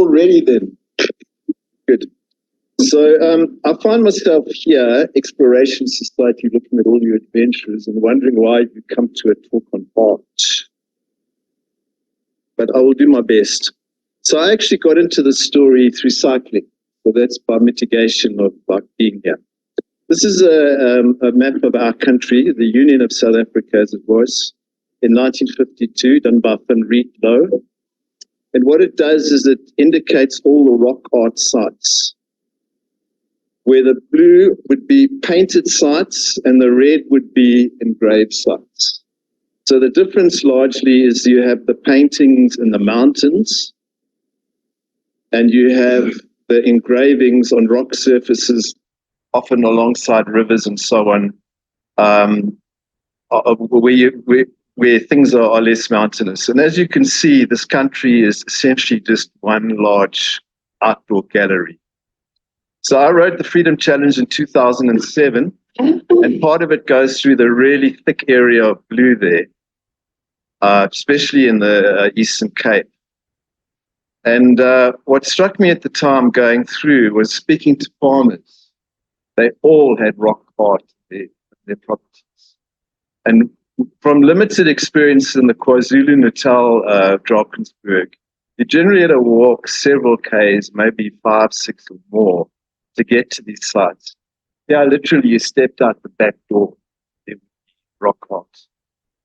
already then. Good. So I find myself here, Exploration Society, looking at all your adventures and wondering why you come to a talk on art. But I will do my best. So I actually got into the story through cycling. So that's by mitigation of like being here. This is a map of our country, the Union of South Africa as it was, in 1952, done by Van Riet Low. And what it does is it indicates all the rock art sites, where the blue would be painted sites and the red would be engraved sites. So the difference largely is you have the paintings in the mountains and you have the engravings on rock surfaces, often alongside rivers and so on, where things are less mountainous. And as you can see, this country is essentially just one large outdoor gallery. So I wrote the Freedom Challenge in 2007, and part of it goes through the really thick area of blue there, especially in the Eastern Cape. And what struck me at the time going through was speaking to farmers. They all had rock art in their properties. And from limited experience in the KwaZulu-Natal, Drakensberg, you generally had to walk several Ks, maybe 5, 6 or more, to get to these sites. Yeah, literally you stepped out the back door, there would be rock art.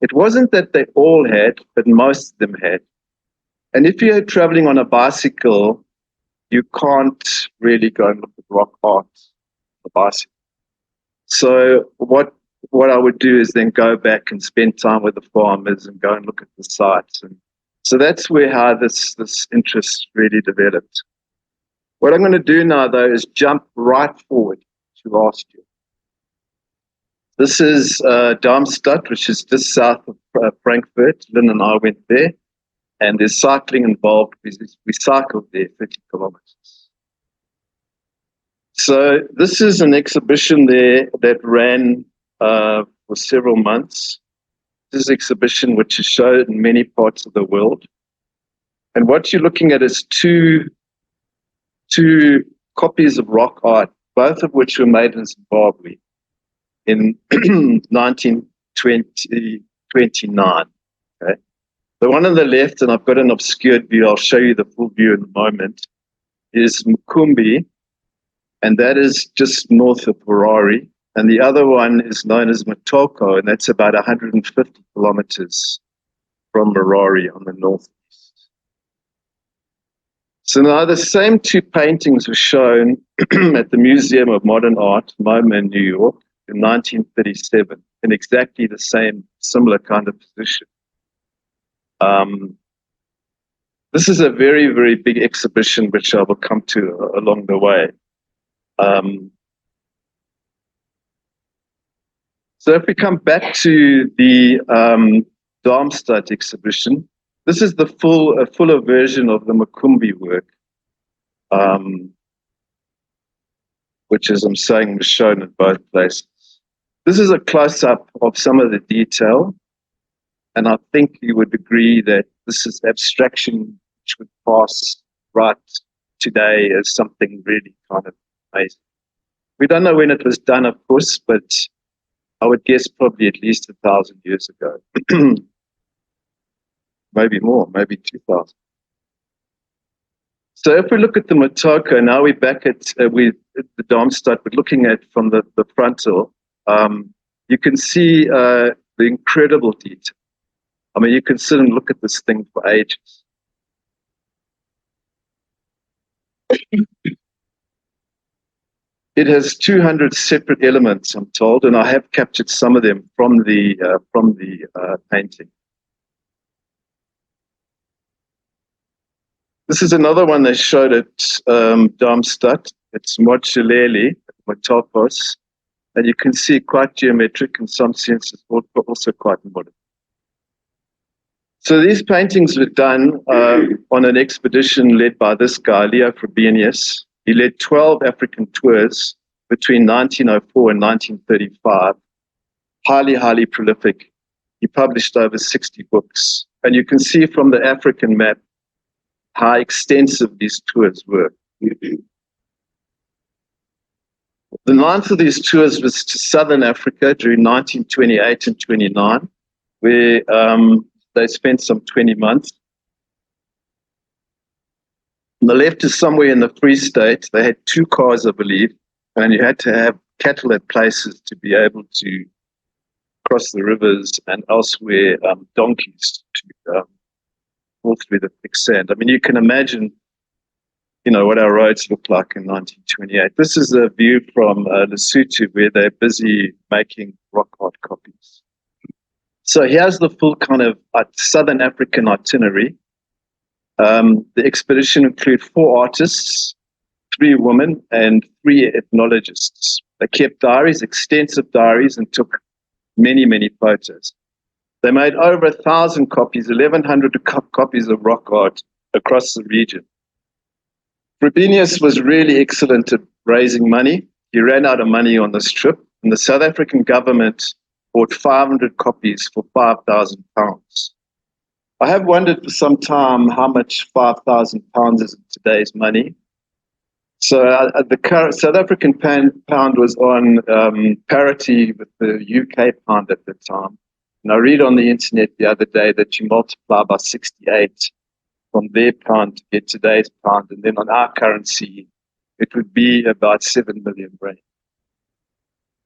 It wasn't that they all had, but most of them had. And if you're traveling on a bicycle, you can't really go and look at rock art on a bicycle. So what I would do is then go back and spend time with the farmers and go and look at the sites. And so that's how this interest really developed. What I'm going to do now, though, is jump right forward to last year. This is Darmstadt, which is just south of Frankfurt. Lynn and I went there, and there's cycling involved. We cycled there 30 kilometers. So this is an exhibition there that ran for several months. This is an exhibition which is shown in many parts of the world. And what you're looking at is two copies of rock art, both of which were made in Zimbabwe in 1929. Okay? The one on the left, and I've got an obscured view, I'll show you the full view in a moment, is Mukumbi, and that is just north of Harare. And the other one is known as Motoko, and that's about 150 kilometers from Harare on the northeast. So now the same two paintings were shown at the Museum of Modern Art, MoMA in New York, in 1937, in exactly the same, similar kind of position. This is a very, very big exhibition, which I will come to along the way. So if we come back to the Darmstadt exhibition, this is the fuller version of the Mukumbi work, which, as I'm saying, was shown in both places. This is a close-up of some of the detail, and I think you would agree that this is abstraction which would pass right today as something really kind of amazing. We don't know when it was done, of course, but I would guess probably at least 1,000 years ago. Maybe more, maybe 2,000. So if we look at the Motoko, now we're back at the Darmstadt, but looking at from the frontal, you can see the incredible detail. I mean, you can sit and look at this thing for ages. It has 200 separate elements, I'm told, and I have captured some of them from the painting. This is another one they showed at Darmstadt. It's Mochileli, Motopos, and you can see quite geometric in some senses, but also quite modern. So these paintings were done on an expedition led by this guy, Leo Frobenius. He led 12 African tours between 1904 and 1935. Highly, highly prolific. He published over 60 books. And you can see from the African map how extensive these tours were. The ninth of these tours was to Southern Africa during 1928 and 29, where they spent some 20 months. On the left is somewhere in the Free State. They had 2 cars, I believe, and you had to have cattle at places to be able to cross the rivers, and elsewhere donkeys to walk through the thick sand. I mean, you can imagine, what our roads looked like in 1928. This is a view from Lesotho, where they're busy making rock art copies. So here's the full kind of Southern African itinerary. The expedition included 4 artists, 3 women, and 3 ethnologists. They kept diaries, extensive diaries, and took many, many photos. They made over 1,000 copies, 1,100 copies of rock art across the region. Frobenius was really excellent at raising money. He ran out of money on this trip, and the South African government bought 500 copies for £5,000. I have wondered for some time how much £5,000 is in today's money. So the current South African pound was on parity with the UK pound at the time. And I read on the internet the other day that you multiply by 68 from their pound to get today's pound, and then on our currency, it would be about 7 million rand.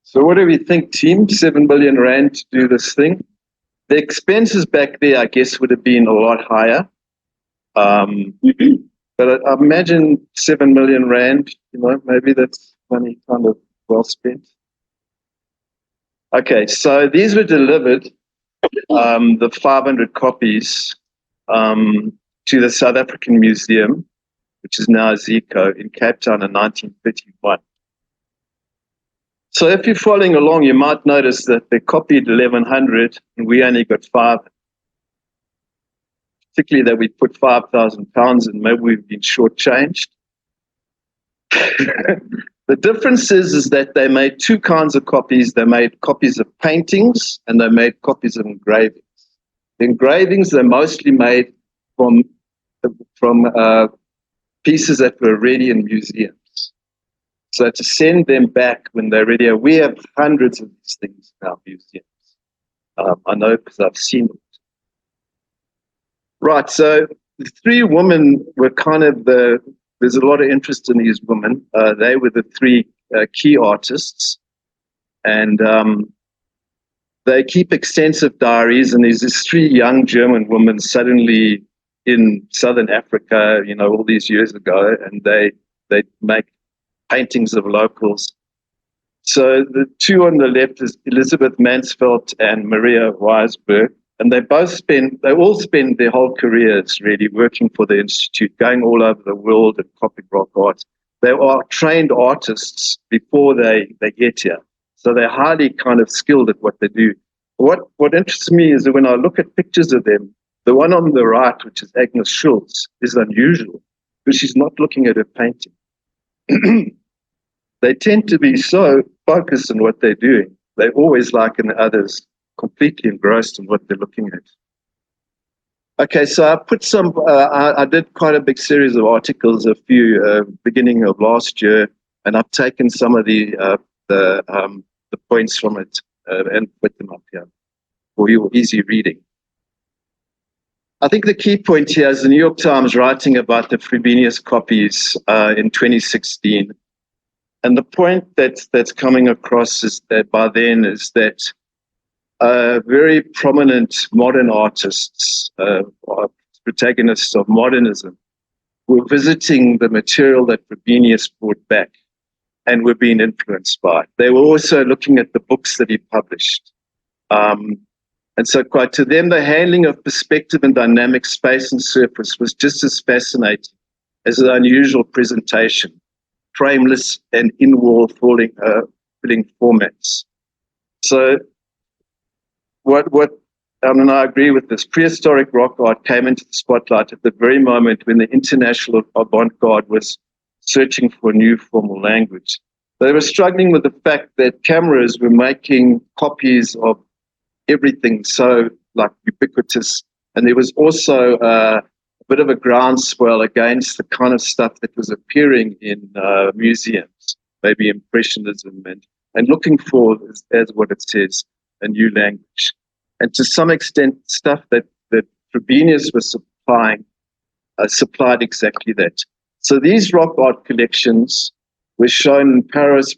So what do we think, team? 7 million rand to do this thing? The expenses back there, I guess, would have been a lot higher. But I imagine 7 million rand, maybe that's money kind of well spent. Okay, so these were delivered, the 500 copies, to the South African Museum, which is now Zico, in Cape Town in 1931. So if you're following along, you might notice that they copied 1,100 and we only got 5. Particularly that we put £5,000 in, maybe we've been shortchanged. The difference is that they made 2 kinds of copies. They made copies of paintings and they made copies of engravings. The engravings they mostly made from pieces that were already in museums. So to send them back when they're ready, we have hundreds of these things in our museums. I know because I've seen them. Right, so the 3 women were kind of there's a lot of interest in these women. They were the 3 key artists, and they keep extensive diaries, and there's these 3 young German women suddenly in Southern Africa, all these years ago, and they make paintings of locals. So the 2 on the left is Elizabeth Mansveld and Maria Weisberg. And they all spend their whole careers really working for the Institute, going all over the world and copying rock art. They are trained artists before they get here. So they're highly kind of skilled at what they do. What interests me is that when I look at pictures of them, the one on the right, which is Agnes Schultz, is unusual because she's not looking at her painting. They tend to be so focused on what they're doing. They always like in the others, completely engrossed in what they're looking at. Okay, so I put I did quite a big series of articles a few beginning of last year, and I've taken some of the points from it and put them up here for your easy reading. I think the key point here is the New York Times writing about the Frobenius copies in 2016. And the point that's coming across is that by then is that very prominent modern artists, protagonists of modernism, were visiting the material that Frobenius brought back and were being influenced by. They were also looking at the books that he published. And so quite to them, the handling of perspective and dynamic space and surface was just as fascinating as the unusual presentation, frameless and in-wall filling formats. So I agree with this. Prehistoric rock art came into the spotlight at the very moment when the international avant-garde was searching for a new formal language. They were struggling with the fact that cameras were making copies of everything so ubiquitous, and there was also a bit of a groundswell against the kind of stuff that was appearing in museums, maybe Impressionism, and looking for, as what it says, a new language. And to some extent, stuff that Frobenius was supplying supplied exactly that. So these rock art collections were shown in Paris,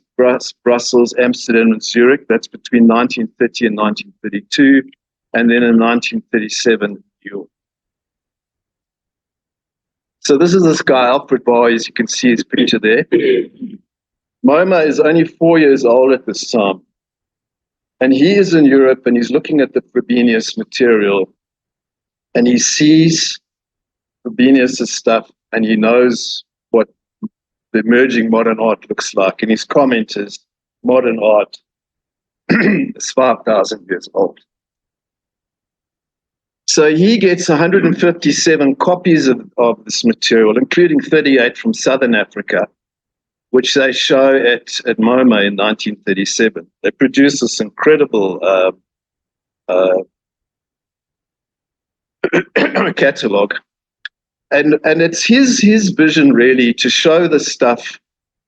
Brussels, Amsterdam, and Zurich. That's between 1930 and 1932, and then in 1937, New York. So this is this guy, Alfred Barr, as you can see his picture there. MoMA is only 4 years old at this time. And he is in Europe, and he's looking at the Frobenius material, and he sees Frobenius' stuff, and he knows what the emerging modern art looks like. And his comment is, modern art is 5,000 years old. So he gets 157 copies of this material, including 38 from Southern Africa, which they show at MoMA in 1937. They produce this incredible catalogue. And it's his vision, really, to show the stuff,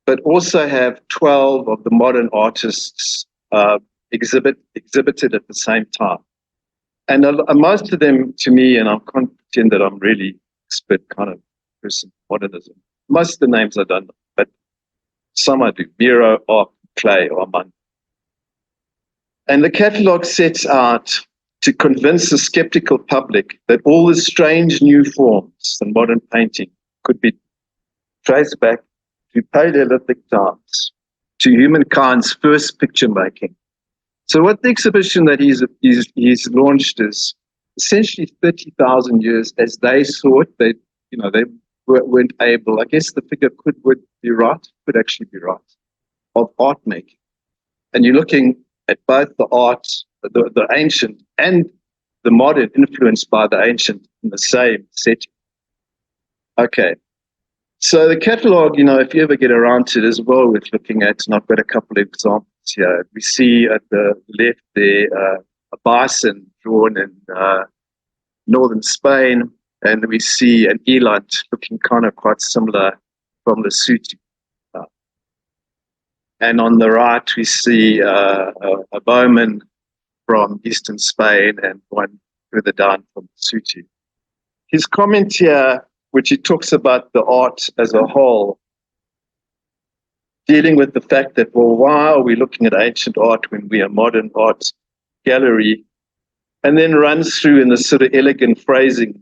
but also have 12 of the modern artists exhibited at the same time. And most of them, to me, and I'm confident that I'm really expert kind of person, modernism. Most of the names I don't know, but some I do. Miro, Arp, Clay, or Amman. And the catalogue sets out to convince the skeptical public that all the strange new forms in modern painting could be traced back to Paleolithic times, to humankind's first picture making. So what the exhibition that he's launched is essentially 30,000 years as they saw it. They weren't able, I guess the figure would be right, could actually be right, of art making. And you're looking at both the art, the ancient and the modern, influenced by the ancient in the same setting. Okay. So the catalogue, if you ever get around to it, is well worth looking at. And I've got a couple of examples here. We see at the left there a bison drawn in northern Spain, and we see an eland looking kind of quite similar from Lesotho. And on the right, we see a bowman from eastern Spain and one further down from Lesotho. His comment here, which he talks about the art as a whole, dealing with the fact that, well, why are we looking at ancient art when we are modern art gallery? And then runs through in this sort of elegant phrasing,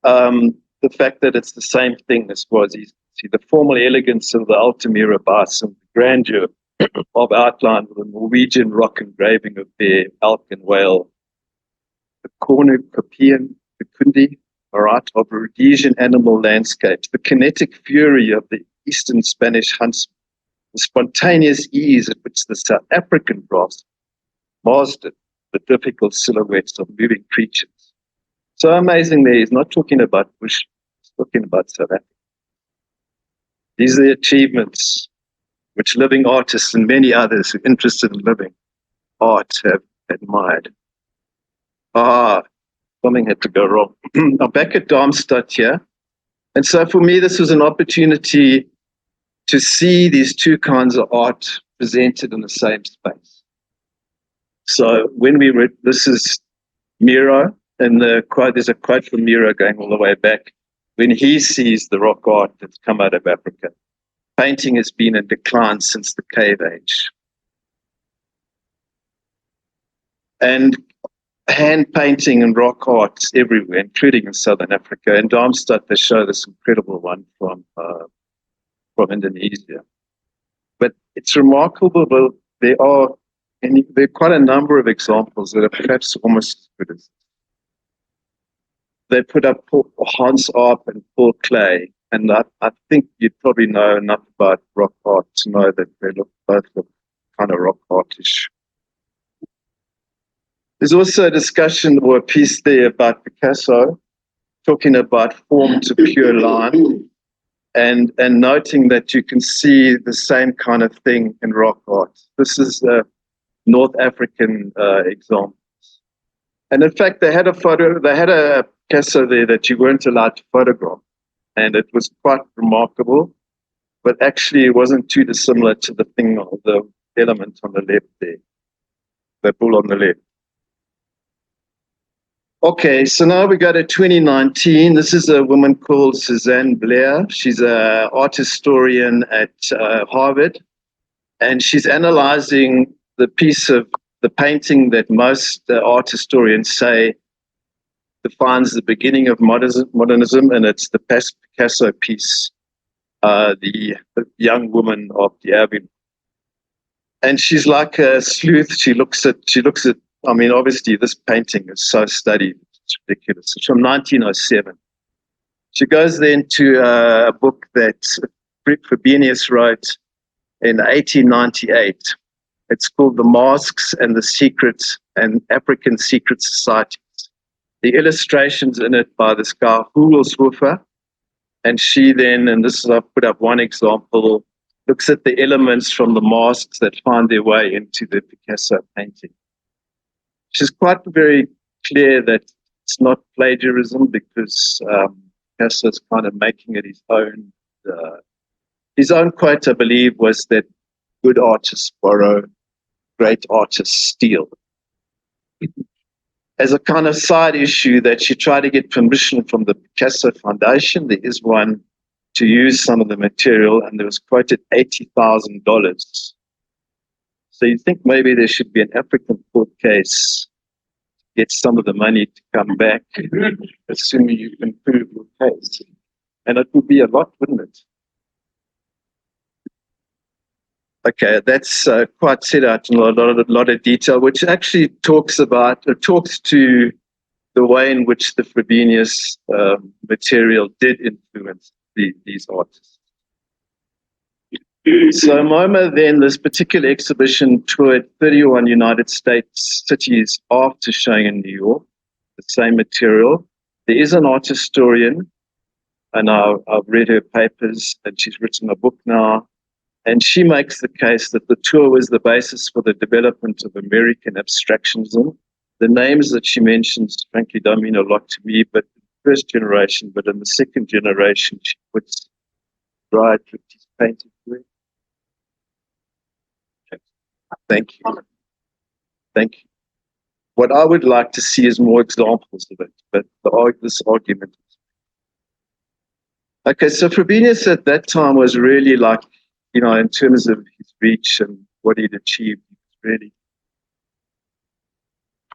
the fact that it's the same thing as was. You see the formal elegance of the Altamira bison, the grandeur of outline with a Norwegian rock engraving of bear, elk, and whale, the cornucopian, the kundi, all right, of Rhodesian animal landscapes, the kinetic fury of the eastern Spanish huntsman, the spontaneous ease at which the South African brass mastered the difficult silhouettes of moving creatures. So amazingly, he's not talking about bush, he's talking about South Africa. These are the achievements which living artists and many others who are interested in living art have admired. Something had to go wrong. I'm back at Darmstadt here. And so for me, this was an opportunity to see these two kinds of art presented in the same space. So when we read, this is Miro, and there's a quote from Miro going all the way back. When he sees the rock art that's come out of Africa, painting has been in decline since the cave age. And hand painting and rock art everywhere, including in Southern Africa. In Darmstadt, they show this incredible one from Indonesia. But it's remarkable. There are quite a number of examples that are perhaps almost as good as this. They put up Hans Arp and Paul Klee, and I think you'd probably know enough about rock art to know that they both look kind of rock artish. There's also a discussion or a piece there about Picasso, talking about form to pure line, and noting that you can see the same kind of thing in rock art. This is North African examples. And in fact, they had a photo, they had a Picasso there that you weren't allowed to photograph. And it was quite remarkable, but actually it wasn't too dissimilar to the thing of the element on the left there, the bull on the left. Okay, so now we go to 2019. This is a woman called Suzanne Blair. She's an art historian at Harvard, and she's analyzing the piece of the painting that most art historians say defines the beginning of modernism, and it's the Picasso piece, the young woman of Davie. And she's like a sleuth. She looks at. I mean, obviously, this painting is so studied; it's ridiculous. It's from 1907. She goes then to a book that Frobenius wrote in 1898. It's called "The Masks and the Secrets and African Secret Societies." The illustrations in it by this guy Swoofer, and she then, and this is, I've put up one example, looks at the elements from the masks that find their way into the Picasso painting. She's quite very clear that it's not plagiarism, because Picasso's kind of making it his own. His own quote, I believe, was that good artists borrow, great artists steal. As a kind of side issue, that she tried to get permission from the Picasso Foundation. There is one to use some of the material, and there was quoted $80,000. So you think maybe there should be an African court case to get some of the money to come back, assuming you can prove your case. And it would be a lot, wouldn't it? Okay, that's quite set out in a lot of detail, which actually talks to the way in which the Frobenius material did influence these artists. So MoMA then, this particular exhibition toured 31 United States cities after showing in New York, the same material. There is an art historian, and I've read her papers, and she's written a book now. And she makes the case that the tour was the basis for the development of American abstractionism. The names that she mentions, frankly, don't mean a lot to me, but in the first generation, but in the second generation, she puts right with his painted work. Okay. Thank you. Thank you. What I would like to see is more examples of it, but this argument. Okay, so Frobenius at that time was really like, you know, in terms of his reach and what he'd achieved, he was really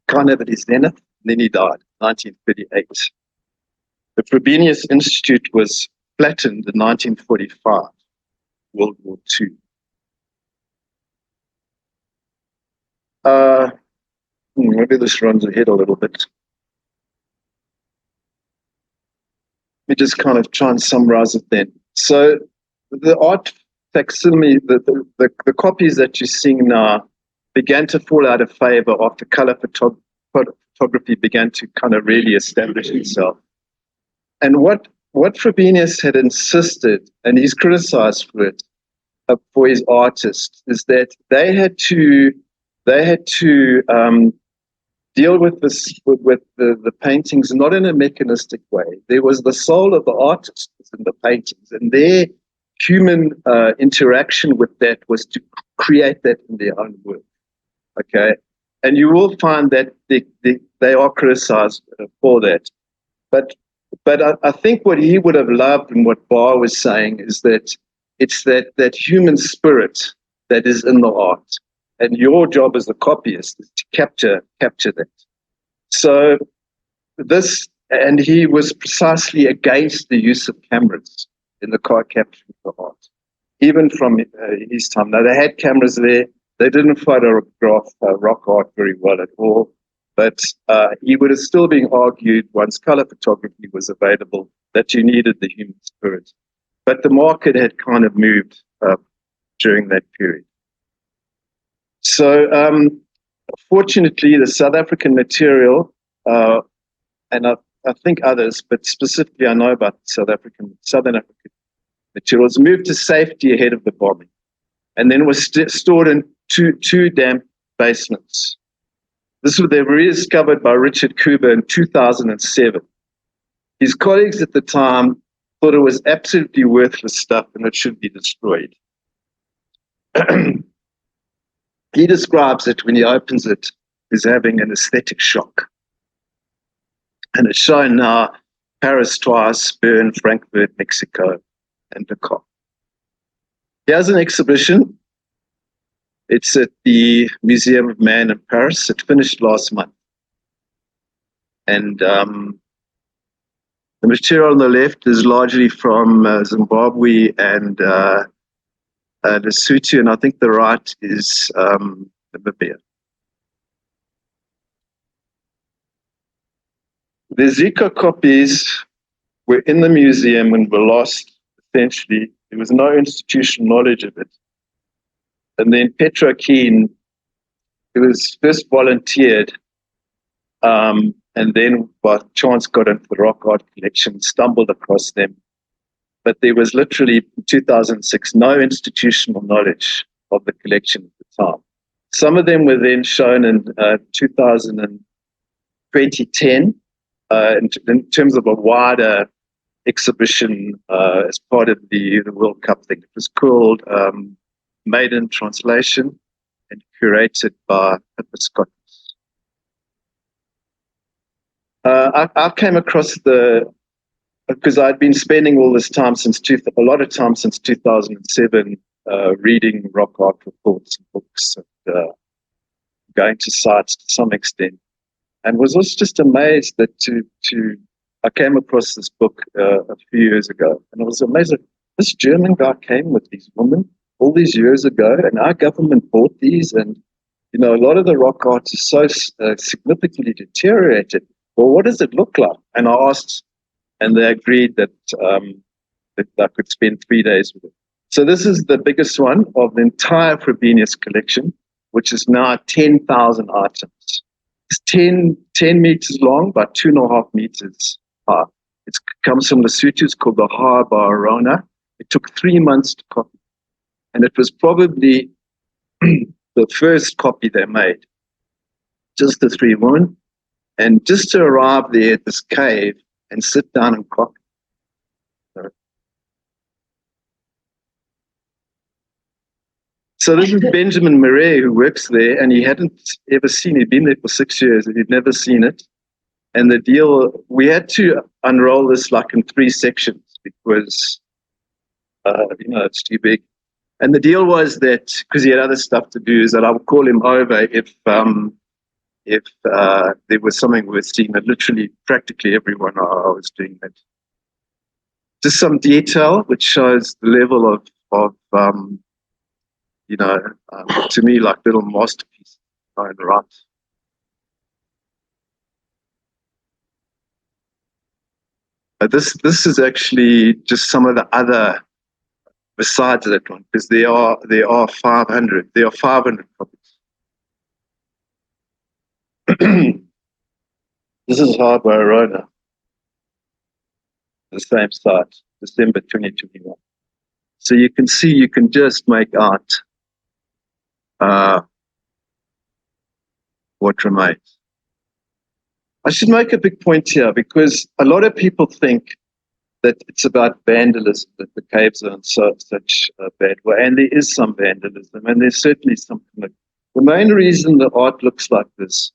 kind of at his zenith. And then he died, 1938. The Frobenius Institute was flattened in 1945, World War II. Maybe this runs ahead a little bit. Let me just kind of try and summarize it then. So the art facsimile, the copies that you're seeing now began to fall out of favor after color photography began to kind of really establish itself. And what Frobenius had insisted, and he's criticized for it, for his artists, is that they had to deal with this with the paintings not in a mechanistic way. There was the soul of the artist in the paintings, and their human interaction with that was to create that in their own work. Okay, and you will find that they are criticized for that. But I think what he would have loved, and what Barr was saying, is that it's that human spirit that is in the art, and your job as a copyist is to capture that. So this, and he was precisely against the use of cameras in the car capturing the art, even from his time. Now, they had cameras there. They didn't photograph rock art very well at all, but he would have still been argued, once color photography was available, that you needed the human spirit. But the market had kind of moved during that period. So, fortunately, the South African material, and I think others, but specifically I know about Southern African materials, moved to safety ahead of the bombing, and then was stored in two damp basements. They were rediscovered by Richard Kuber in 2007. His colleagues at the time thought it was absolutely worthless stuff and it should be destroyed. He describes it when he opens it as having an aesthetic shock. And it's shown now Paris twice, Bern, Frankfurt, Mexico, and Dakar. Here's an exhibition. It's at the Museum of Man in Paris. It finished last month. And the material on the left is largely from Zimbabwe and Lesotho, and I think the right is Namibia. The Zico copies were in the museum and were lost, essentially. There was no institutional knowledge of it. And then Petro Keen, who was first volunteered, and then by chance got into the rock art collection, stumbled across them. But there was literally, in 2006, no institutional knowledge of the collection at the time. Some of them were then shown in 2010 in terms of a wider exhibition as part of the World Cup thing. It was called Maiden Translation and curated by Pablo Picasso. I came across because I'd been spending all this time since a lot of time since 2007 reading rock art reports and books and going to sites to some extent, and was also just amazed that I came across this book a few years ago, and I was amazed that this German guy came with these women all these years ago, and our government bought these, and a lot of the rock art is so significantly deteriorated. Well, what does it look like? And I asked, and they agreed that I could spend 3 days with it. So this is the biggest one of the entire Frobenius collection, which is now 10,000 items. It's 10 meters long by 2.5 meters high. It comes from Lesotho. It's called the Baroana. It took 3 months to copy. And it was probably the first copy they made. Just the 3 women. And just to arrive there at this cave and sit down and copy. So this is Benjamin Murray, who works there, and he hadn't ever seen it. He'd been there for 6 years, and he'd never seen it. And the deal, we had to unroll this like in 3 sections because, it's too big. And the deal was that, because he had other stuff to do, is that I would call him over if there was something worth seeing. And literally, practically everyone I was doing that. Just some detail which shows the level of to me, like little masterpieces in right. This is actually just some of the other besides that one, because there are 500. There are 500 copies. This is Baroana, the same site, December 2021. So you can see, you can just make out what remains. I should make a big point here because a lot of people think that it's about vandalism, that the caves are in such a bad way. And there is some vandalism, and there's certainly something like the main reason the art looks like this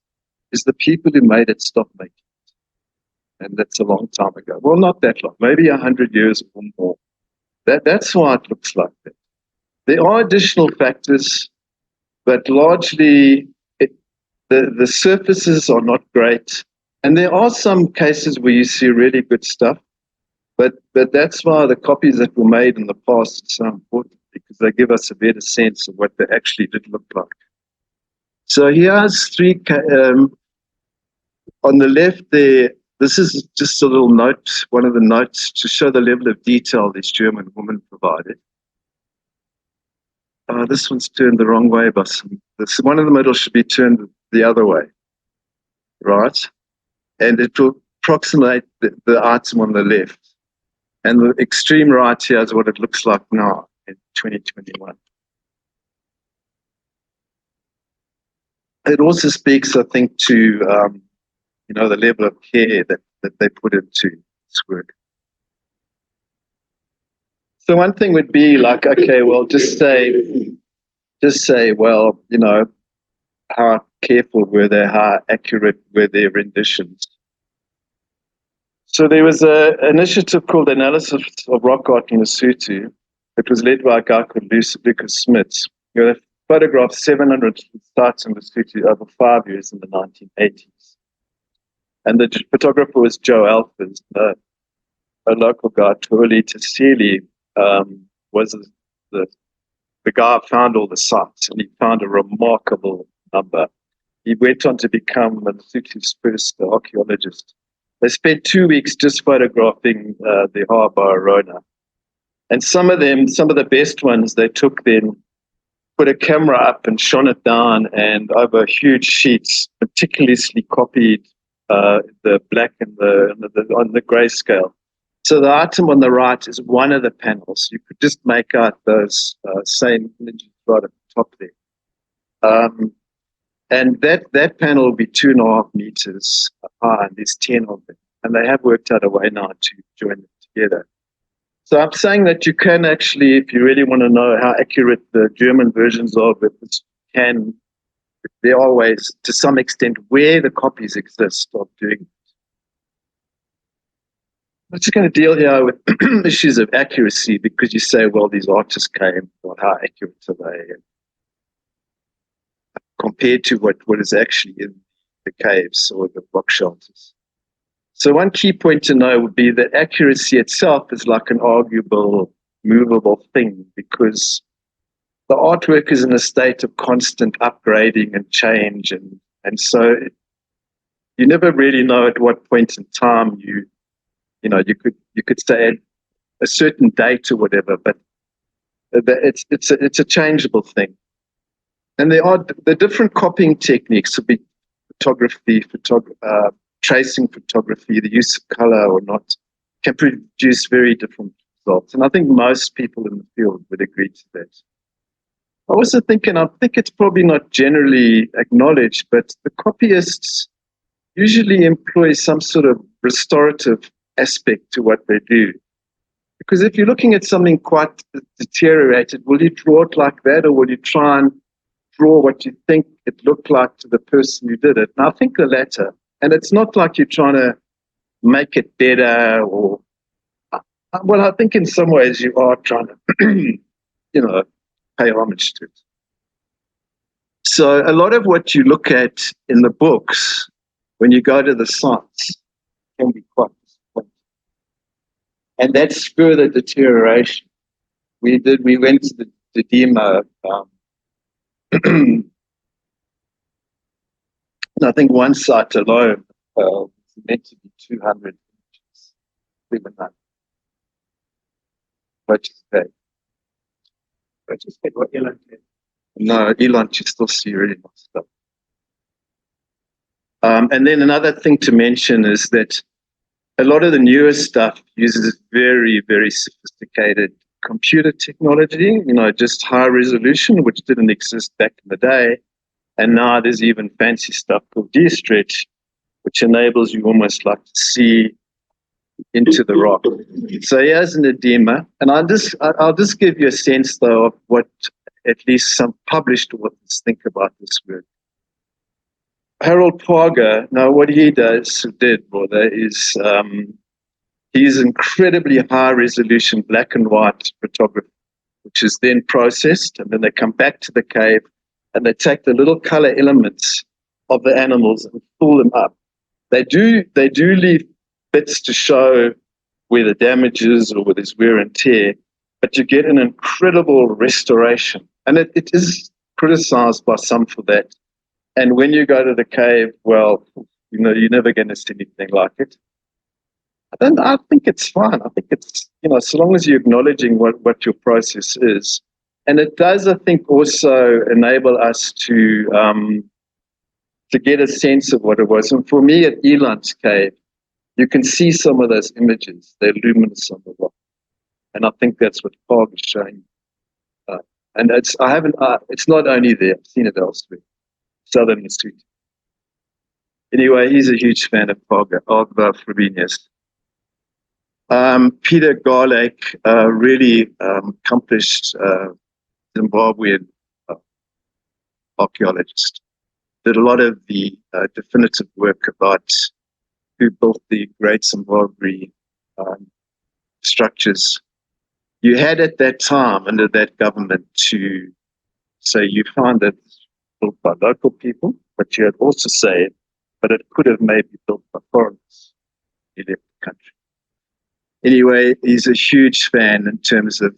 is the people who made it stopped making it. And that's a long time ago. Well, not that long, maybe 100 years or more. That's why it looks like that. There are additional factors, but largely the surfaces are not great. And there are some cases where you see really good stuff, but that's why the copies that were made in the past are so important, because they give us a better sense of what they actually did look like. So here's 3, on the left there, this is just a little note, one of the notes to show the level of detail this German woman provided. This one's turned the wrong way, but this one in the middle should be turned the other way, right? And it will approximate the item on the left. And the extreme right here is what it looks like now in 2021. It also speaks, I think, to the level of care that they put into this work. So one thing would be like, okay, well, just say, well, you know, how careful were they? How accurate were their renditions? So there was an initiative called Analysis of Rock Art in Lesotho. It was led by a guy called Lucas Smits. They photographed 700 sites in Lesotho over 5 years in the 1980s. And the photographer was Joe Alfers, a local guy, Tuoli Tasili, was the guy who found all the sites, and he found a remarkable number. He went on to become Lesotho's first archaeologist. They spent 2 weeks just photographing the harbour Baroana. And some of the best ones, they took then, put a camera up and shone it down, and over huge sheets, meticulously copied the black and on the grayscale. So the item on the right is one of the panels. You could just make out those same images right at the top there. And that panel will be 2.5 meters high, and there's 10 of them. And they have worked out a way now to join them together. So I'm saying that you can actually, if you really want to know how accurate the German versions are, but there are ways, to some extent, where the copies exist of doing it. I'm just going to deal here with issues of accuracy, because you say, well, these artists came, well, how accurate are they? Compared to what is actually in the caves or the rock shelters. So one key point to know would be that accuracy itself is like an arguable, movable thing, because the artwork is in a state of constant upgrading and change, and so you never really know at what point in time you could say a certain date or whatever, but it's a changeable thing. And there are the different copying techniques, would be photography, tracing photography, the use of color or not, can produce very different results. And I think most people in the field would agree to that. I think it's probably not generally acknowledged, but the copyists usually employ some sort of restorative aspect to what they do. Because if you're looking at something quite deteriorated, will you draw it like that, or will you try and draw what you think it looked like to the person who did it? And I think the latter. And it's not like you're trying to make it better, or, well, I think in some ways you are trying to, pay homage to it. So a lot of what you look at in the books, when you go to the sites, can be quite disappointing. And that's further deterioration. We went to the demo. I think one site alone was meant to be 200 images. Even that. Richest what Elon did. No, Elon, you still see really nice stuff. And then another thing to mention is that a lot of the newer stuff uses very, very sophisticated computer technology, just high resolution, which didn't exist back in the day. And now there's even fancy stuff called de-stretch, which enables you almost like to see into the rock. So here's an edema, and I'll just give you a sense, though, of what at least some published authors think about this work. Harold Parger, now what he did, is he's incredibly high resolution black and white photography, which is then processed, and then they come back to the cave and they take the little color elements of the animals and pull them up. They do leave bits to show where the damage is or where there's wear and tear, but you get an incredible restoration. And it is criticized by some for that. And when you go to the cave, well, you're never going to see anything like it. And I think it's fine. I think it's, so long as you're acknowledging what your process is. And it does, I think, also enable us to get a sense of what it was. And for me, at Elon's cave, you can see some of those images. They're luminous on the rock. And I think that's what Parg is showing. And it's not only there, I've seen it elsewhere. Southern Lesotho. Anyway, he's a huge fan of Parg, of Frobenius. Peter Garlake, really accomplished Zimbabwean archaeologist, did a lot of the definitive work about who built the Great Zimbabwe structures. You had at that time, under that government, to say you found it built by local people, but you had also say, but it could have maybe built by foreigners who left the country. Anyway, he's a huge fan in terms of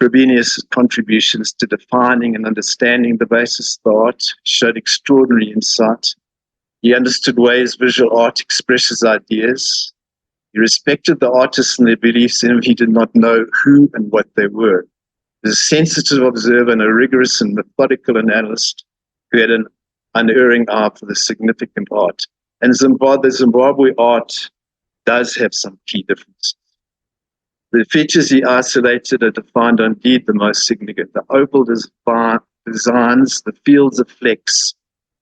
Frobenius' contributions to defining and understanding the basis of the art, showed extraordinary insight. He understood ways visual art expresses ideas. He respected the artists and their beliefs, even if he did not know who and what they were. He was a sensitive observer and a rigorous and methodical analyst who had an unerring eye for the significant art. And the Zimbabwe art does have some key differences. The features he isolated are defined indeed the most significant. The oval designs, the fields of flex,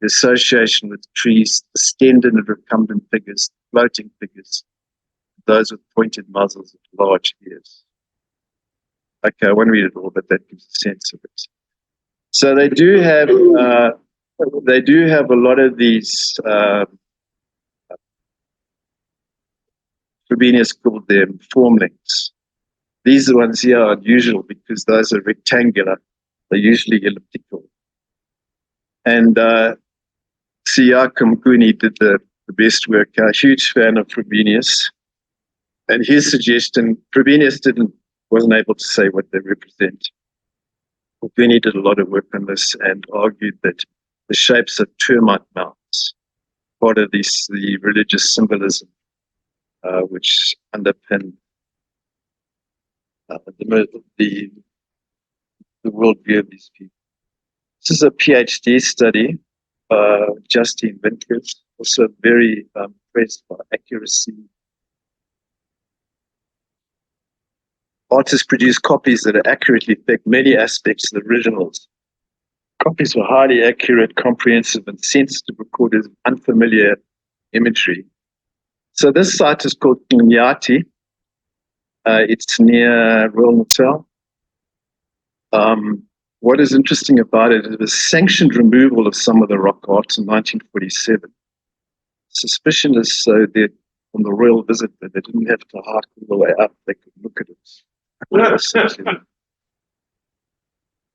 the association with trees, the extended and recumbent figures, floating figures, those with pointed muzzles and large ears. Okay, I won't read it all, but that gives a sense of it. So they do have a lot of these. Frobenius called them formlings. These are the ones here are unusual because those are rectangular. They're usually elliptical. And Siaka Mkuni did the best work. I'm a huge fan of Frobenius. And his suggestion, Frobenius wasn't able to say what they represent. Mkuni did a lot of work on this and argued that the shapes of termite mounds, part of the religious symbolism, which underpin the worldview of these people. This is a PhD study, Justine Vinkers, also very impressed by accuracy. Artists produce copies that accurately depict many aspects of the originals. Copies were highly accurate, comprehensive, and sensitive recorders of unfamiliar imagery. So this site is called Nyati. It's near Royal Natal. What is interesting about it is the sanctioned removal of some of the rock art in 1947. Suspicion is so that on the royal visit that they didn't have to hike all the way up, they could look at it.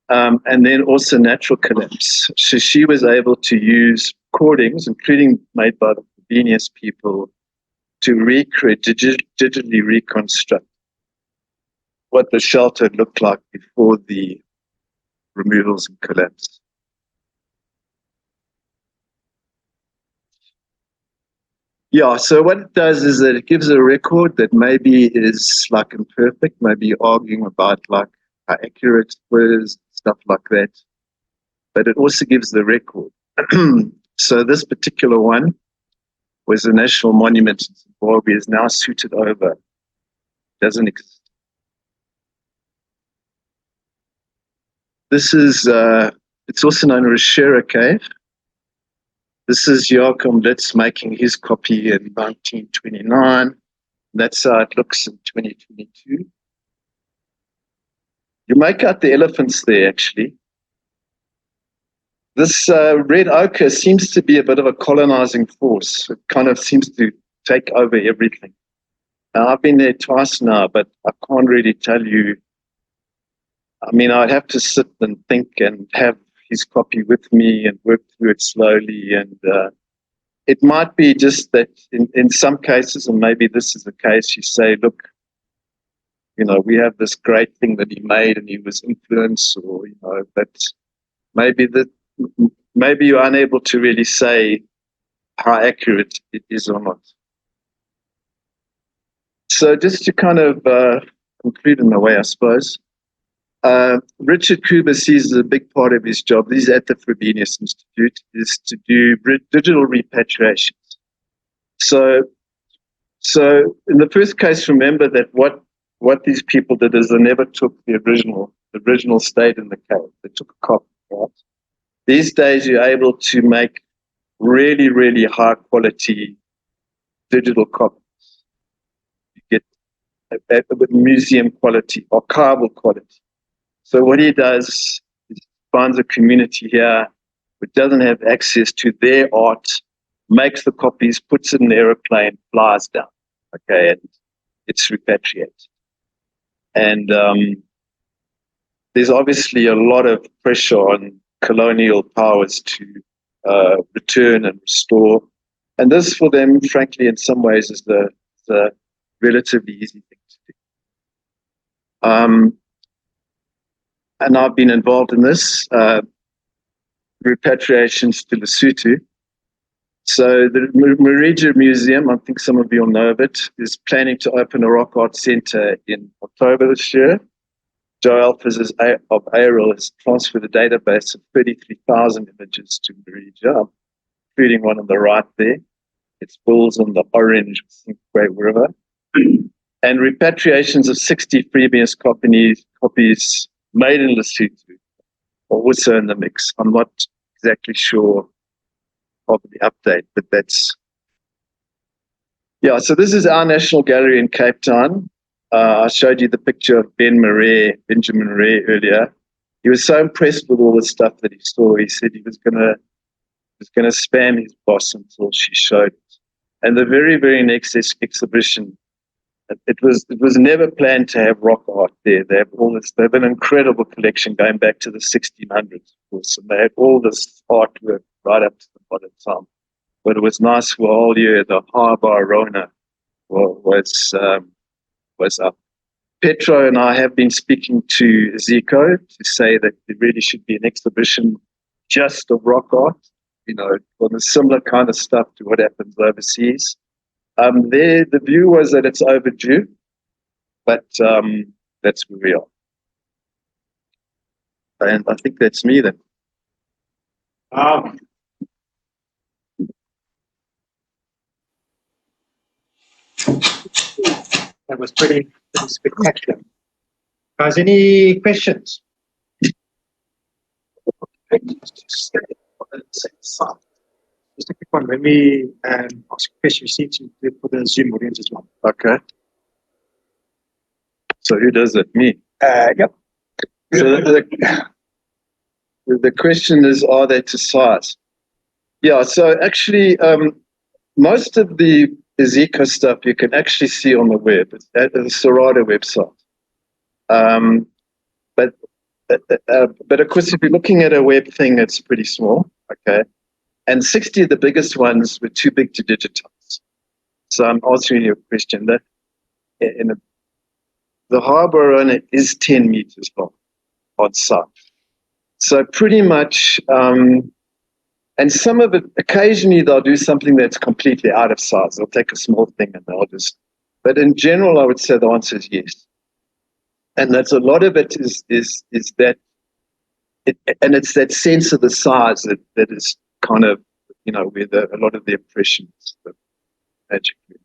And then also natural collapse. So she was able to use recordings, including made by the Frobenius people, to recreate, digitally reconstruct what the shelter looked like before the removals and collapse. Yeah, so what it does is that it gives a record that maybe is like imperfect, maybe arguing about like how accurate it was, stuff like that. But it also gives the record. So this particular one was a national monument in Zimbabwe, is now suited over, doesn't exist. This is, it's also known as Shera Cave. This is Joachim Litz making his copy in 1929. That's how it looks in 2022. You make out the elephants there, actually. This red ochre seems to be a bit of a colonizing force. It kind of seems to take over everything. Now, I've been there twice now, but I can't really tell you. I mean, I'd have to sit and think and have his copy with me and work through it slowly. And it might be just that in some cases, and maybe this is the case, you say, look, you know, we have this great thing that he made and he was influenced, or, you know, but maybe you're unable to really say how accurate it is or not. So just to kind of conclude in a way, I suppose, Richard Kuber sees as a big part of his job, he's at the Frobenius Institute, is to do digital repatriations. So in the first case, remember that what these people did is they never took the original stayed in the cave. They took a copy, right? These days, you're able to make really, really high quality digital copies. you get with museum quality, archival quality. So what he does is finds a community here who doesn't have access to their art, makes the copies, puts it in an aeroplane, flies down, okay, and it's repatriated. And there's obviously a lot of pressure on colonial powers to return and restore. And this, for them, frankly, in some ways, is the relatively easy thing to do. And I've been involved in this, repatriations to Lesotho. So the Marija Museum, I think some of you will know of it, is planning to open a rock art center in October this year. Joe Alphys of ARIL has transferred a database of 33,000 images to Marija, including one on the right there. It's bulls on the orange Great River. And repatriations of 60 Frobenius copies made in Lesotho are also in the mix. I'm not exactly sure of the update, but that's... Yeah, so this is our National Gallery in Cape Town. I showed you the picture of Benjamin Murray earlier. He was so impressed with all the stuff that he saw. He said he was gonna spam his boss until she showed it. And the very, very next exhibition, it was never planned to have rock art there. They have all this. They have an incredible collection going back to the 1600s, of course, and they had all this artwork right up to the modern time. But it was nice for a whole year. The Baroana was up. Petro and I have been speaking to Zico to say that there really should be an exhibition just of rock art, on a similar kind of stuff to what happens overseas. The view was that it's overdue, but that's where we are. And I think that's me then. That was pretty spectacular. Guys, any questions? Just a quick one. When we ask a question, you seem to do it for the Zoom audience as well. Okay. So who does it? Me? Yep. So the question is, are they to size? Yeah, so actually, most of the Ezekiel stuff you can actually see on the web. It's at the Serrata website. But of course, if you're looking at a web thing, it's pretty small, okay? And 60 of the biggest ones were too big to digitize. So I'm answering your question. The Baroana is 10 meters long on site. So pretty much, and some of it, occasionally they'll do something that's completely out of size. They'll take a small thing and they'll just, but in general, I would say the answer is yes. And that's a lot of it is that, and it's that sense of the size that is kind of, where a lot of the impressions magically.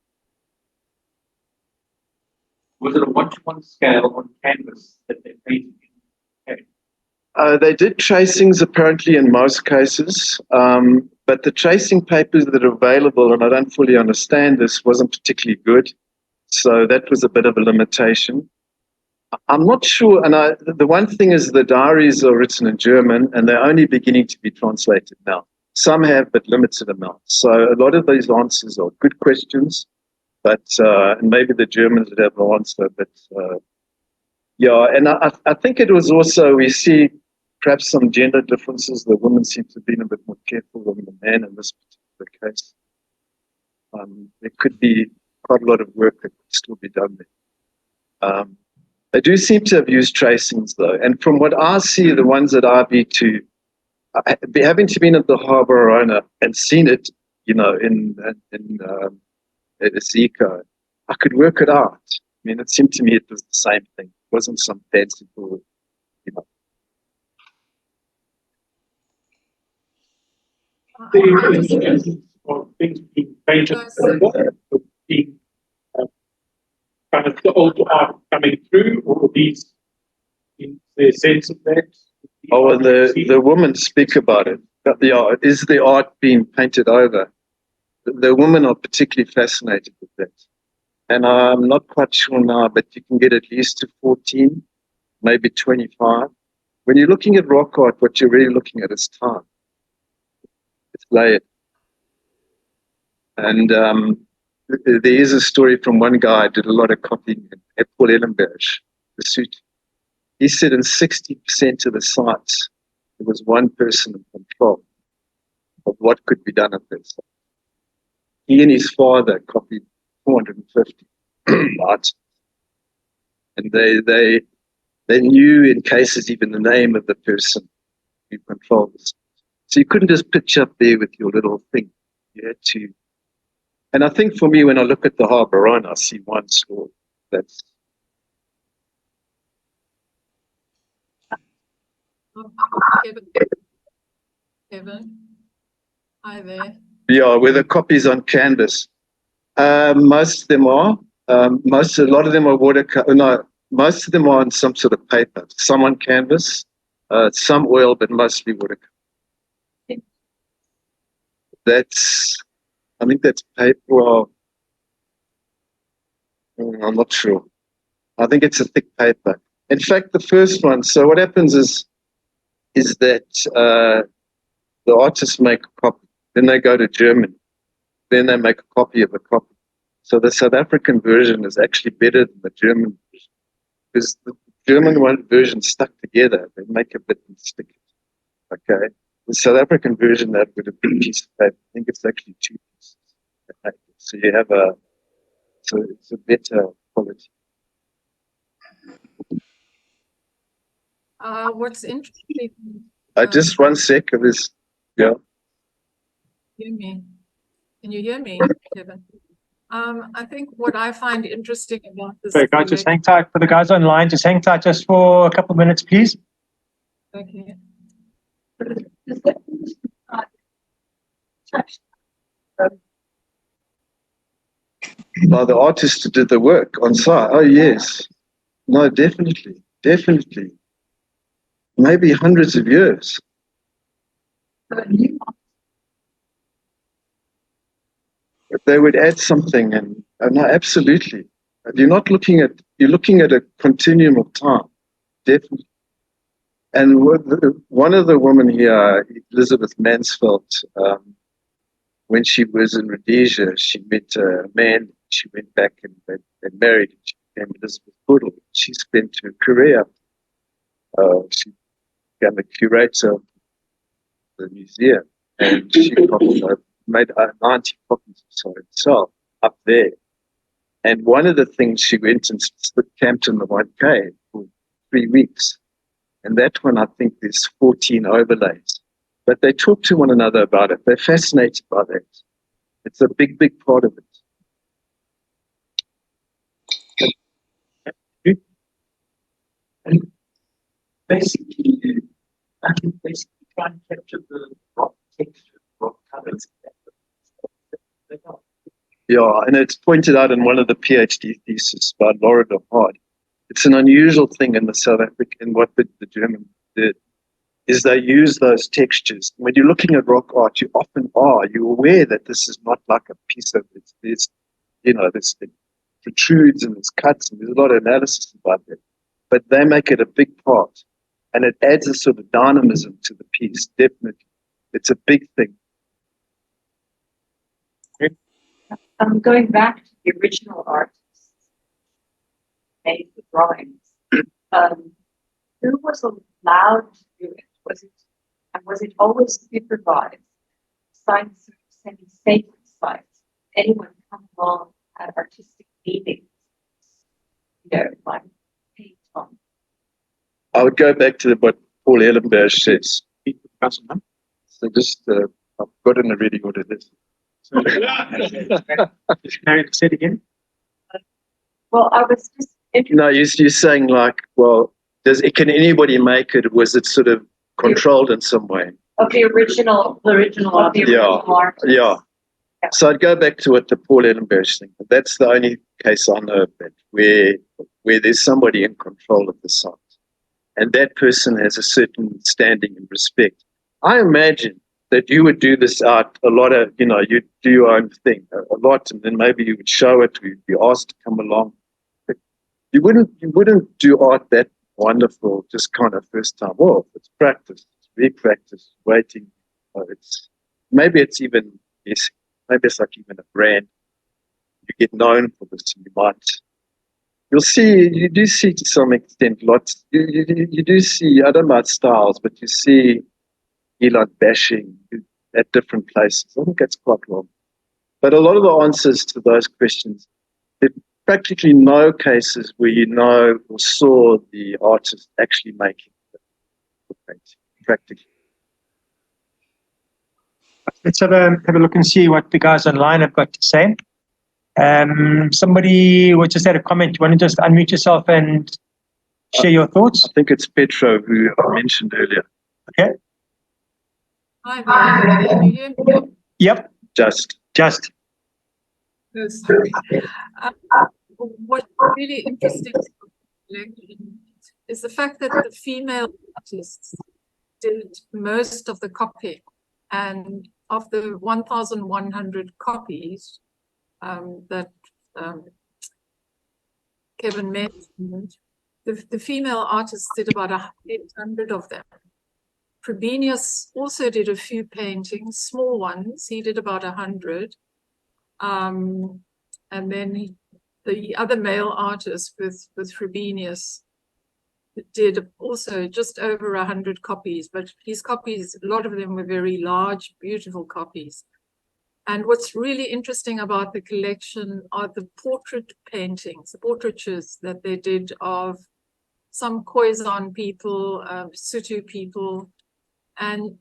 Was it a 1-to-1 scale on canvas that they painted in? They did tracings apparently in most cases, but the tracing papers that are available, and I don't fully understand this, wasn't particularly good. So that was a bit of a limitation. I'm not sure, and the one thing is the diaries are written in German and they're only beginning to be translated now. Some have, but limited amounts. So a lot of these answers are good questions, but and maybe the Germans would have the answer, but yeah, and I think it was also, we see perhaps some gender differences. The women seem to have been a bit more careful than the men in this particular case. There could be quite a lot of work that could still be done there. They do seem to have used tracings though, and from what I see, the ones that I've been to, having to been at the Baroana and seen it, in Zika, I could work it out. I mean, it seemed to me it was the same thing. It wasn't some fanciful, Or things being painted, being kind of the old art coming through, or these, in the sense of that? Oh, the women speak about it. Yeah, is the art being painted over? The women are particularly fascinated with that. And I'm not quite sure now, but you can get at least to 14, maybe 25. When you're looking at rock art, what you're really looking at is time. It's layered. And there is a story from one guy who did a lot of copying at Paul Ellenberg, the suit. He said in 60% of the sites, there was one person in control of what could be done at that site. He and his father copied 450 art. And they knew in cases even the name of the person who controlled this. So you couldn't just pitch up there with your little thing. You had to. And I think for me, when I look at the Baroana, I see one story. That's Kevin, hi there. yeah, where the copies on canvas. Most of them are. A lot of them are watercolor. No, most of them are on some sort of paper. Some on canvas, some oil, but mostly watercolor. I think that's paper. Well, I'm not sure. I think it's a thick paper. In fact, the first one. So what happens is that the artists make a copy, then they go to Germany, then they make a copy of a copy. So the South African version is actually better than the German version because the German version stuck together. They make a bit and stick it. Okay. The South African version, that would have been a piece of paper. I think it's actually 2 pieces. So you have it's a better quality. What's interesting? Just 1 sec of this. Yeah. Hear me? Can you hear me, Kevin? I think what I find interesting about this. Sorry, guys, just hang tight for the guys online. Just hang tight just for a couple of minutes, please. Okay. By the artist who did the work on site. Oh, yes. No, definitely. Definitely. Maybe hundreds of years. But they would add something, and no, absolutely. You're looking at a continuum of time, definitely. And one of the women here, Elizabeth Mansfield, when she was in Rhodesia, she met a man. She went back and they married. And she became Elizabeth Goodall. She spent her career. She became a curator of the museum, and she made 90 copies of herself up there. And one of the things, she went and camped in the one cave for 3 weeks. And that one, I think there's 14 overlays. But they talk to one another about it. They're fascinated by that. It's a big, big part of it. And basically, I can basically try and capture the rock texture, rock colors. Yeah, and it's pointed out in one of the PhD theses by Laura de Hard. It's an unusual thing in the South African, what the German did, is they use those textures. When you're looking at rock art, you often are. You're aware that this is not like a piece of it. There's, this it protrudes and it's cuts, and there's a lot of analysis about that. But they make it a big part, and it adds a sort of dynamism to the piece, definitely. It's a big thing. Going back to the original artists made the drawings, who was allowed to do it? Was it always supervised? Sites, semi-sacred sites, anyone come along at artistic meetings, like paint on? I would go back to what Paul Ellenberg says. So just, I've got in the reading order this. Mary, say it again. Well, I was just interested. No, you're saying like, well, can anybody make it? Was it sort of controlled in some way? Of the original artists. Yeah. So I'd go back to what the Paul Ellenberg thing. That's the only case I know of it where there's somebody in control of the site, and that person has a certain standing and respect. I imagine that you would do this art a lot of, you'd do your own thing a lot, and then maybe you would show it, or you'd be asked to come along. But you wouldn't do art that wonderful just kind of first time. Well, it's practice, it's re-practice, waiting. Maybe it's even, yes, maybe it's like even a brand. You get known for this, and you do see to some extent lots. You do see, I don't know about styles, but you see Elon bashing at different places. I think that's quite wrong. But a lot of the answers to those questions, there are practically no cases where you know or saw the artist actually making the painting, practically. Let's have a look and see what the guys online have got to say. Somebody just had a comment. You want to just unmute yourself and share your thoughts? I think it's Petro who I mentioned earlier. Okay. Hi there. Can you hear me? Yep. Just. Oh, sorry. What's really interesting is the fact that the female artists did most of the copying, and of the 1,100 copies that Kevin mentioned, the female artists did about 800 of them. Frobenius also did a few paintings, small ones. He did about 100. And then the other male artist with Frobenius did also just over 100 copies, but his copies, a lot of them were very large, beautiful copies. And what's really interesting about the collection are the portrait paintings, the portraitures that they did of some Khoisan people, Sotho people, and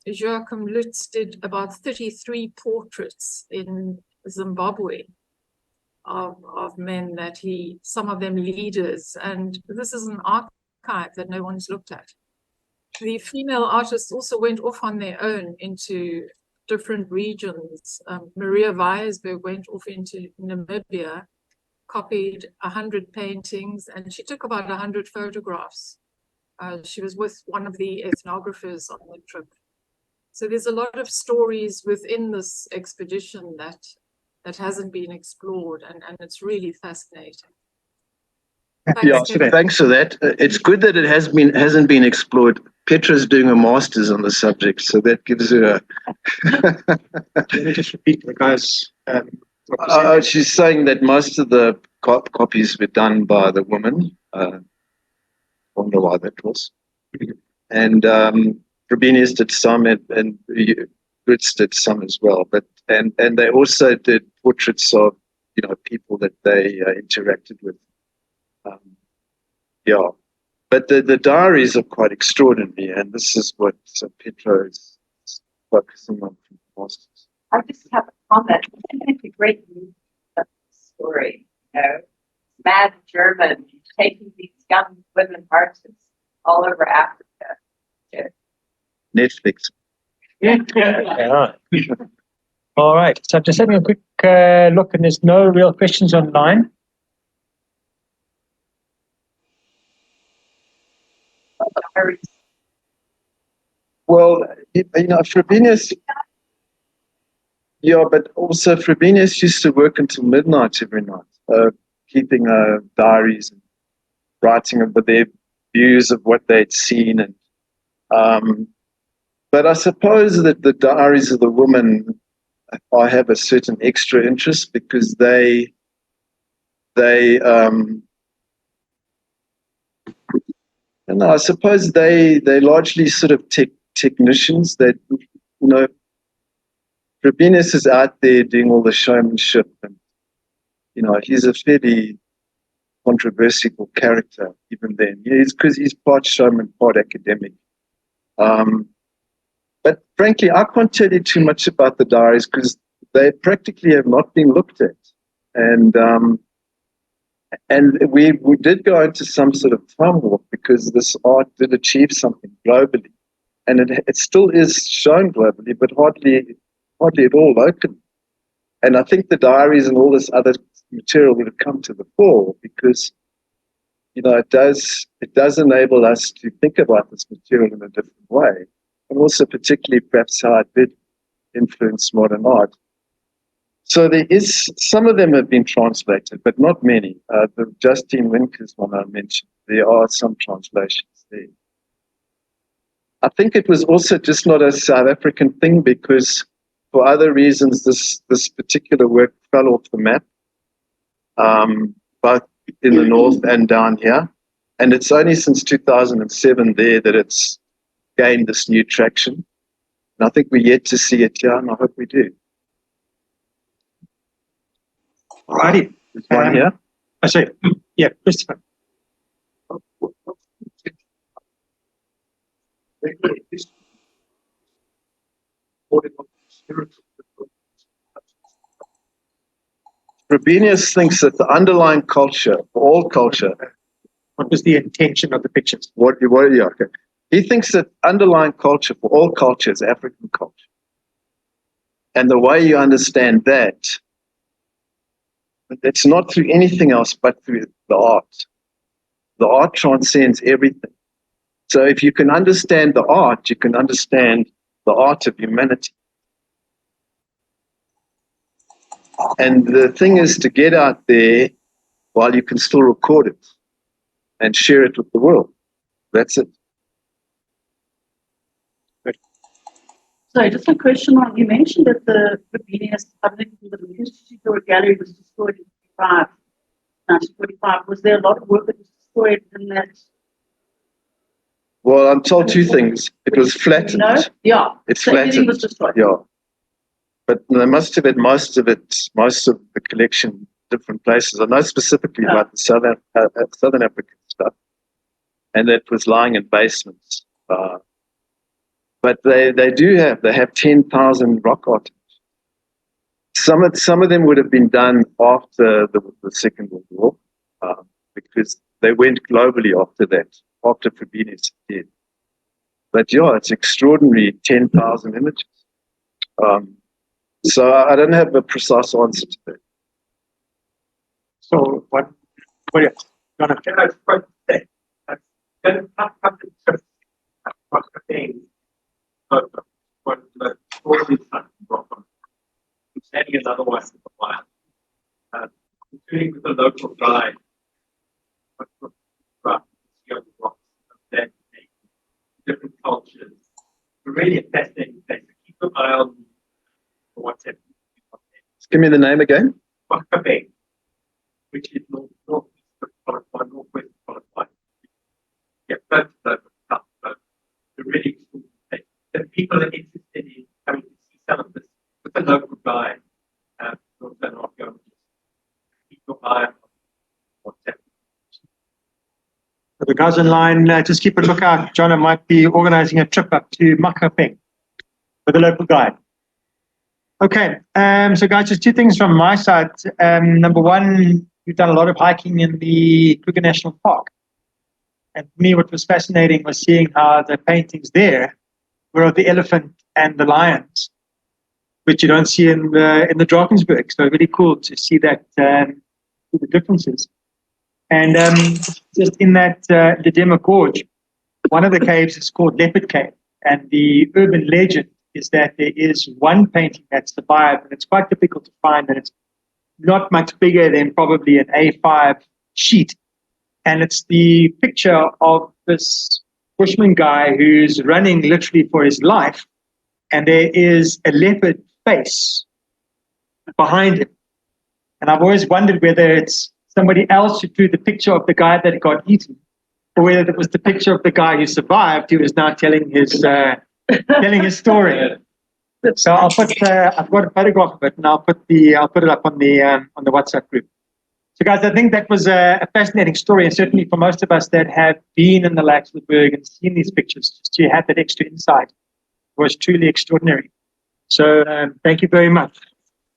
Joachim Lutz did about 33 portraits in Zimbabwe of men that some of them leaders, and this is an archive that no one's looked at. The female artists also went off on their own into different regions. Maria Weiersberg went off into Namibia, copied 100 paintings, and she took about 100 photographs. She was with one of the ethnographers on the trip. So there's a lot of stories within this expedition that hasn't been explored, and it's really fascinating. Thanks, Kevin. Thanks for that. It's good that it hasn't been explored. Petra's doing a master's on the subject, so that gives her Let me just repeat the guys. she's saying that most of the copies were done by the woman. I wonder why that was. And Frobenius did some, and Lutz did some as well. But and they also did portraits of people that they interacted with. But the diaries are quite extraordinary, and this is what Petro is focusing on from the masters. I just have a comment. It's a great story, mad German taking these young women artists all over Africa. Netflix. Yeah. All right. So I'm just having a quick look, and there's no real questions online. Well, Frobenius, but also Frobenius used to work until midnight every night, keeping diaries and writing about their views of what they'd seen. And but I suppose that the diaries of the women, I have a certain extra interest because they and I suppose they largely sort of technicians that Frobenius is out there doing all the showmanship, and he's a fairly controversial character even then. Because he's part showman, part academic. But frankly, I can't tell you too much about the diaries because they practically have not been looked at, and we did go into some sort of time warp because this art did achieve something globally, and it still is shown globally, but hardly at all locally. And I think the diaries and all this other material would have come to the fore because it does enable us to think about this material in a different way. and also particularly perhaps how it did influence modern art. So there is, some of them have been translated, but not many. The Justine Winker's one I mentioned, there are some translations there. I think it was also just not a South African thing, because for other reasons, this particular work fell off the map, both in the north and down here. And it's only since 2007 there that it's gained this new traction. And I think we're yet to see it here, and I hope we do. Alrighty. There's one here. I say, yeah, Christopher. Frobenius thinks that the underlying culture, all culture, What was the intention of the pictures? okay. He thinks that underlying culture for all culture is African culture. And the way you understand that, it's not through anything else but through the art. The art transcends everything. So if you can understand the art, you can understand the art of humanity. And the thing is to get out there while you can still record it and share it with the world. That's it. So just a question on, you mentioned that the Frobenius public Institute or gallery was destroyed in 1945. Was there a lot of work that was destroyed in that? Well, I'm told two things. It was flattened. No? Yeah. It's So everything flattened. was destroyed. Yeah. But they must have had most of the collection different places. I know specifically about the Southern African stuff, and that was lying in basements. But they have 10,000 rock art. Some of them would have been done after the Second World War, because they went globally after that, after Frobenius did. But yeah, it's extraordinary, 10,000 images. So I don't have a precise answer to that. So what else? Another one including with the local guide, different cultures. Really a fascinating place. Keep an eye on what's happening. Give me the name again. Which is northwest qualified. Yeah, that's the really cool place. The people are interested in coming to see some of this with the local guide. Keep your eye on what's happening. For the guys online, just keep a lookout. John might be organizing a trip up to Makapeng with a local guide. Okay, so guys, just two things from my side. Number one, we've done a lot of hiking in the Kruger National Park. And for me, what was fascinating was seeing how the paintings there were of the elephant and the lions, which you don't see in the Drakensberg. So really cool to see that, the differences. And just in that Ledema Gorge, one of the caves is called Leopard Cave. And the urban legend is that there is one painting that survived, and it's quite difficult to find, and it's not much bigger than probably an A5 sheet. And it's the picture of this bushman guy who's running literally for his life, and there is a leopard face behind him. And I've always wondered whether it's somebody else who drew the picture of the guy that got eaten, or whether it was the picture of the guy who survived, who is now telling his story. So I'll put I've got a photograph of it, and I'll put it up on the WhatsApp group. So guys, I think that was a fascinating story, and certainly for most of us that have been in the Laxberg and seen these pictures, just to have that extra insight was truly extraordinary. So thank you very much.